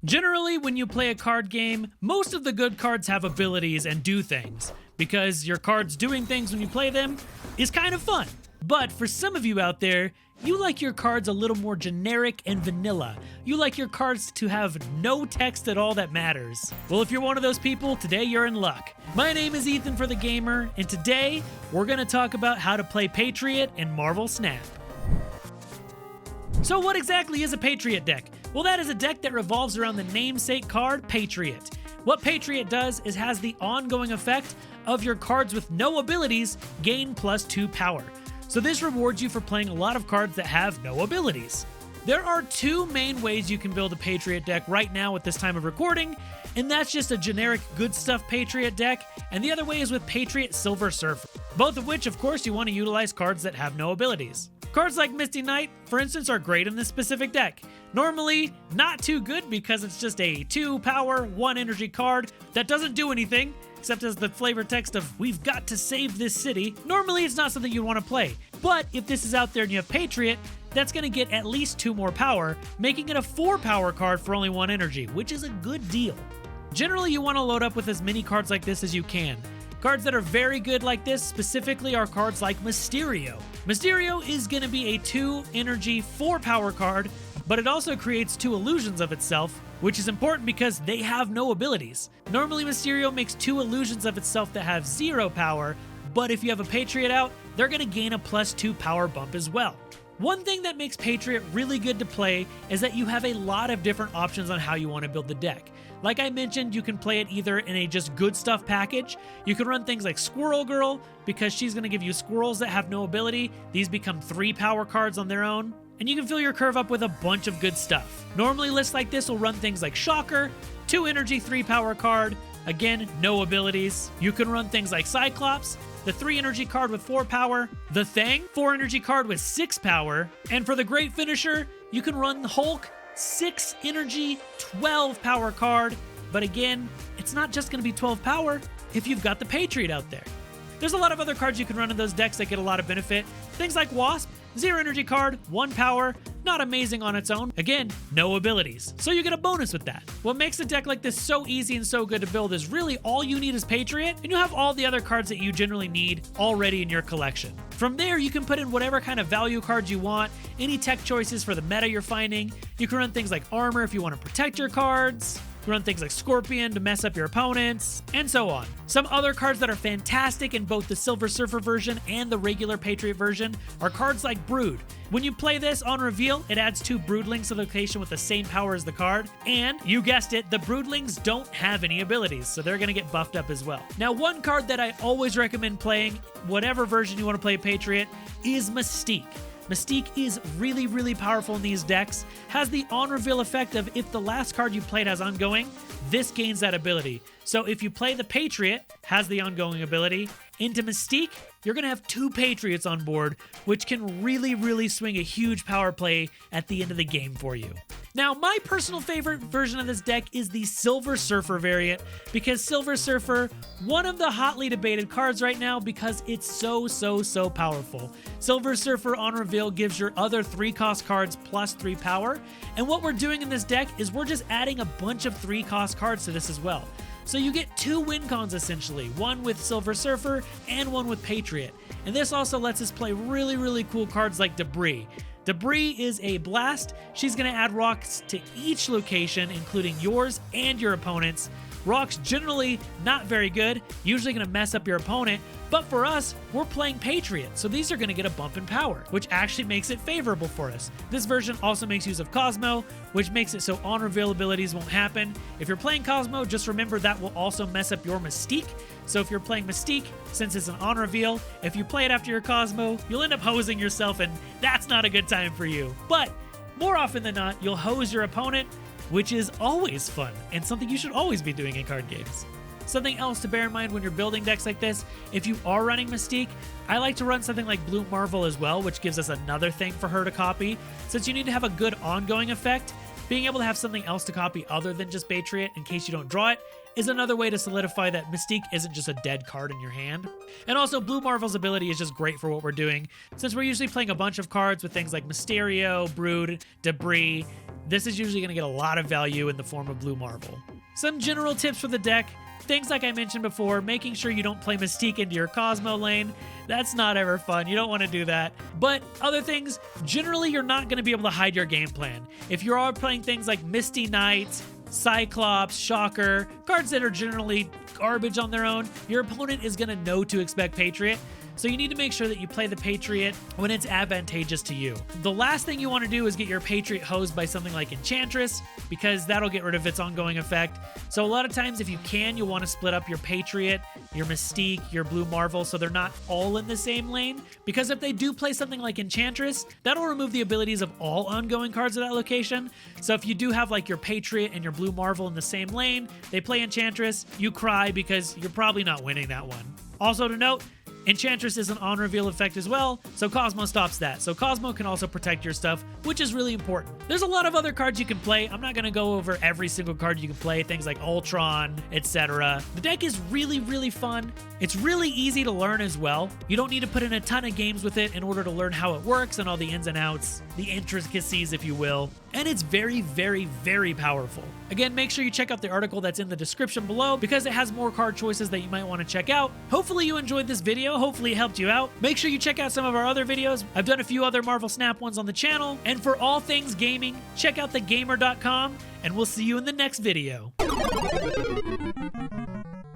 Generally, when you play a card game, most of the good cards have abilities and do things, because your cards doing things when you play them is kind of fun. But for some of you out there, you like your cards a little more generic and vanilla. You like your cards to have no text at all that matters. Well, if you're one of those people, today you're in luck. My name is Ethan for the Gamer, and today we're going to talk about how to play Patriot in Marvel Snap. So what exactly is a Patriot deck? Well, that is a deck that revolves around the namesake card, Patriot. What Patriot does is has the ongoing effect of your cards with no abilities gain +2 power. So this rewards you for playing a lot of cards that have no abilities. There are two main ways you can build a Patriot deck right now at this time of recording, and that's just a generic good stuff Patriot deck, and the other way is with Patriot Silver Surfer. Both of which, of course, you want to utilize cards that have no abilities. Cards like Misty Knight, for instance, are great in this specific deck. Normally, not too good because it's just a 2 power, 1 energy card that doesn't do anything, except as the flavor text of, "We've got to save this city." Normally, it's not something you want to play. But if this is out there and you have Patriot, that's going to get at least 2 more power, making it a 4 power card for only 1 energy, which is a good deal. Generally, you want to load up with as many cards like this as you can. Cards that are very good like this specifically are cards like Mysterio. Mysterio is going to be a 2 energy, 4 power card, but it also creates 2 illusions of itself, which is important because they have no abilities. Normally Mysterio makes 2 illusions of itself that have 0 power, but if you have a Patriot out, they're going to gain a +2 power bump as well. One thing that makes Patriot really good to play is that you have a lot of different options on how you want to build the deck. Like I mentioned, you can play it either in a just good stuff package. You can run things like Squirrel Girl, because she's going to give you squirrels that have no ability. These become 3 power cards on their own. And you can fill your curve up with a bunch of good stuff. Normally lists like this will run things like Shocker, 2 energy, 3 power card. Again, no abilities. You can run things like Cyclops, the 3 energy card with 4 power. The Thing, 4 energy card with 6 power. And for the great finisher, you can run Hulk, 6 energy, 12 power card. But again, it's not just going to be 12 power if you've got the Patriot out there. There's a lot of other cards you can run in those decks that get a lot of benefit. Things like Wasp, 0 energy card, 1 power, not amazing on its own. Again, no abilities, so you get a bonus with that. What makes a deck like this so easy and so good to build is really all you need is Patriot, and you have all the other cards that you generally need already in your collection. From there, you can put in whatever kind of value cards you want, any tech choices for the meta you're finding. You can run things like Armor if you want to protect your cards. You run things like Scorpion to mess up your opponents, and so on. Some other cards that are fantastic in both the Silver Surfer version and the regular Patriot version are cards like Brood. When you play this on reveal, it adds 2 Broodlings to the location with the same power as the card, and you guessed it, the Broodlings don't have any abilities, so they're going to get buffed up as well. Now, one card that I always recommend playing, whatever version you want to play Patriot, is Mystique. Mystique is really, really powerful in these decks, has the on-reveal effect of if the last card you played has ongoing, this gains that ability. So if you play the Patriot, has the ongoing ability, into Mystique, you're going to have 2 Patriots on board, which can really, really swing a huge power play at the end of the game for you. Now, my personal favorite version of this deck is the Silver Surfer variant, because Silver Surfer, one of the hotly debated cards right now because it's so powerful. Silver Surfer on reveal gives your other 3-cost cards +3 power, and what we're doing in this deck is we're just adding a bunch of 3-cost cards to this as well. So you get 2 win cons essentially, one with Silver Surfer and one with Patriot. And this also lets us play really, really cool cards like Debris. Debris is a blast. She's going to add rocks to each location, including yours and your opponent's. Rocks generally not very good, usually going to mess up your opponent, but for us, we're playing Patriot, so these are going to get a bump in power, which actually makes it favorable for us. This version also makes use of Cosmo, which makes it so on-reveal abilities won't happen. If you're playing Cosmo, just remember that will also mess up your Mystique. So if you're playing Mystique, since it's an on-reveal, if you play it after your Cosmo, you'll end up hosing yourself, and that's not a good time for you. But more often than not, you'll hose your opponent, which is always fun and something you should always be doing in card games. Something else to bear in mind when you're building decks like this, if you are running Mystique, I like to run something like Blue Marvel as well, which gives us another thing for her to copy. Since you need to have a good ongoing effect, being able to have something else to copy other than just Patriot in case you don't draw it is another way to solidify that Mystique isn't just a dead card in your hand. And also, Blue Marvel's ability is just great for what we're doing, since we're usually playing a bunch of cards with things like Mysterio, Brood, Debris, this is usually going to get a lot of value in the form of blue marble. Some general tips for the deck. Things like I mentioned before, making sure you don't play Mystique into your Cosmo lane. That's not ever fun. You don't want to do that. But other things, generally you're not going to be able to hide your game plan. If you are playing things like Misty Knight, Cyclops, Shocker, cards that are generally garbage on their own, your opponent is going to know to expect Patriot. So you need to make sure that you play the Patriot when it's advantageous to you. The last thing you want to do is get your Patriot hosed by something like Enchantress, because that'll get rid of its ongoing effect. So a lot of times, if you can, you'll want to split up your Patriot, your Mystique, your Blue Marvel, so they're not all in the same lane. Because if they do play something like Enchantress, that'll remove the abilities of all ongoing cards of that location. So if you do have like your Patriot and your Blue Marvel in the same lane, they play Enchantress, you cry because you're probably not winning that one. Also to note, Enchantress is an on-reveal effect as well, so Cosmo stops that. So Cosmo can also protect your stuff, which is really important. There's a lot of other cards you can play. I'm not going to go over every single card you can play, things like Ultron, etc. The deck is really, really fun. It's really easy to learn as well. You don't need to put in a ton of games with it in order to learn how it works and all the ins and outs, the intricacies, if you will. And it's very, very, very powerful. Again, make sure you check out the article that's in the description below because it has more card choices that you might want to check out. Hopefully you enjoyed this video. Hopefully it helped you out. Make sure you check out some of our other videos. I've done a few other Marvel Snap ones on the channel. And for all things gaming, check out thegamer.com, and we'll see you in the next video.